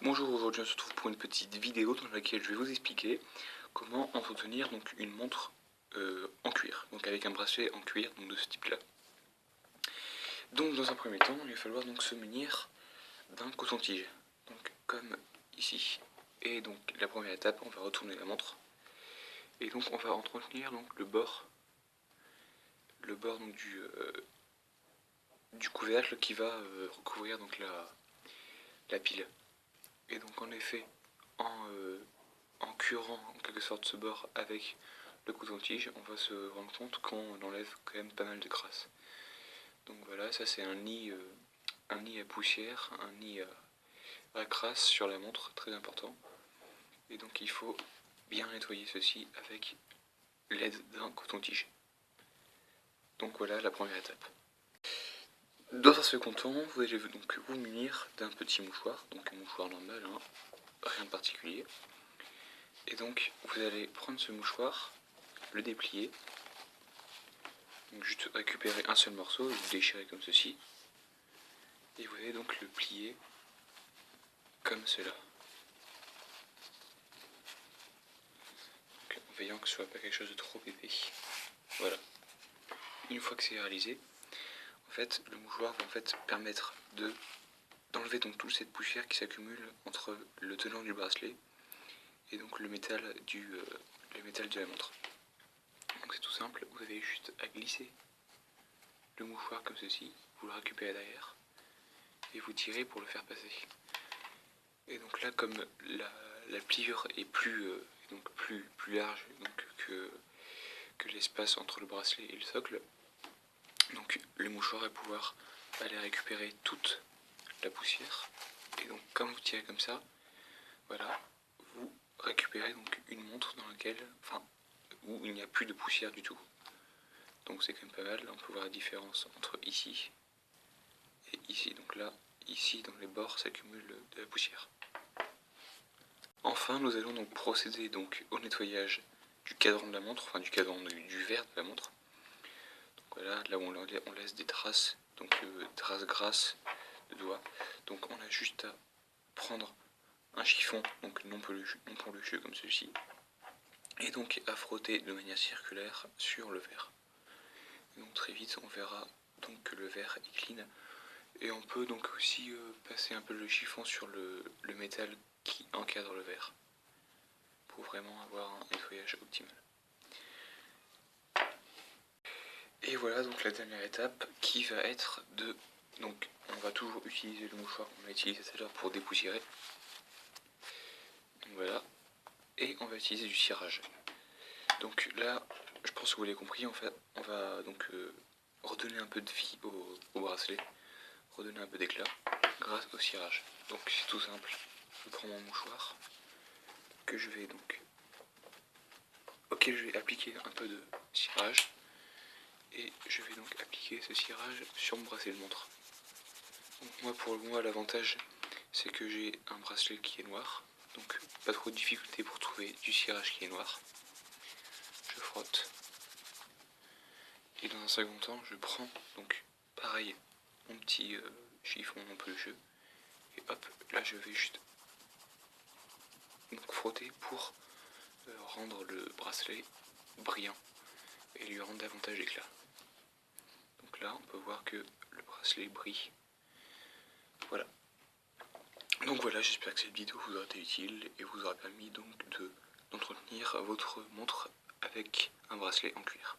Bonjour, aujourd'hui on se retrouve pour une petite vidéo dans laquelle je vais vous expliquer comment entretenir donc une montre en cuir, donc avec un bracelet en cuir donc de ce type là. Donc dans un premier temps il va falloir donc se munir d'un coton-tige, donc comme ici. Et donc la première étape, on va retourner la montre et donc on va entretenir donc le bord donc, du couvercle qui va recouvrir donc la pile. Et donc en effet, en curant en quelque sorte ce bord avec le coton-tige, on va se rendre compte qu'on enlève quand même pas mal de crasse. Donc voilà, ça c'est un nid à poussière, un nid à crasse sur la montre, très important. Et donc il faut bien nettoyer ceci avec l'aide d'un coton-tige. Donc voilà la première étape. Dans un second temps, vous allez donc vous munir d'un petit mouchoir, donc un mouchoir normal, hein, rien de particulier. Et donc vous allez prendre ce mouchoir, le déplier, donc juste récupérer un seul morceau, le déchirer comme ceci, et vous allez donc le plier comme cela. Donc, en veillant que ce soit pas quelque chose de trop épais. Voilà. Une fois que c'est réalisé, en fait, le mouchoir va en fait permettre d'enlever donc toute cette poussière qui s'accumule entre le tenant du bracelet et donc le métal de la montre. Donc c'est tout simple, vous avez juste à glisser le mouchoir comme ceci, vous le récupérez derrière et vous tirez pour le faire passer. Et donc là, comme la pliure est plus large donc, que l'espace entre le bracelet et le socle, donc le mouchoir va pouvoir aller récupérer toute la poussière. Et donc comme vous tirez comme ça, voilà, vous récupérez donc une montre dans laquelle, où il n'y a plus de poussière du tout. Donc c'est quand même pas mal, là on peut voir la différence entre ici et ici. Donc là, ici dans les bords s'accumule de la poussière. Enfin, nous allons donc procéder donc au nettoyage du cadran de la montre, enfin du cadran du verre de la montre. Donc voilà, là où on laisse des traces, donc traces grasses de doigts. Donc on a juste à prendre un chiffon, donc non pelucheux comme ceci, et donc à frotter de manière circulaire sur le verre. Et donc très vite on verra donc que le verre est clean. Et on peut donc aussi passer un peu le chiffon sur le métal qui encadre le verre, pour vraiment avoir un nettoyage optimal. Et voilà donc la dernière étape qui va être de... Donc on va toujours utiliser le mouchoir qu'on a utilisé tout à l'heure pour dépoussiérer. Donc voilà. Et on va utiliser du cirage. Donc là, je pense que vous l'avez compris, en fait, on va donc redonner un peu de vie au bracelet, redonner un peu d'éclat grâce au cirage. Donc c'est tout simple. Je prends mon mouchoir que je vais donc auquel je vais appliquer un peu de cirage et je vais donc appliquer ce cirage sur mon bracelet de montre. Donc pour moi l'avantage c'est que j'ai un bracelet qui est noir, donc pas trop de difficulté pour trouver du cirage qui est noir. Je frotte et dans un second temps je prends donc pareil mon petit chiffon non pelucheux et hop là je vais juste donc frotter pour rendre le bracelet brillant et lui rendre davantage d'éclat. Donc là on peut voir que le bracelet brille. Voilà. Donc voilà, j'espère que cette vidéo vous aura été utile et vous aura permis donc d'entretenir votre montre avec un bracelet en cuir.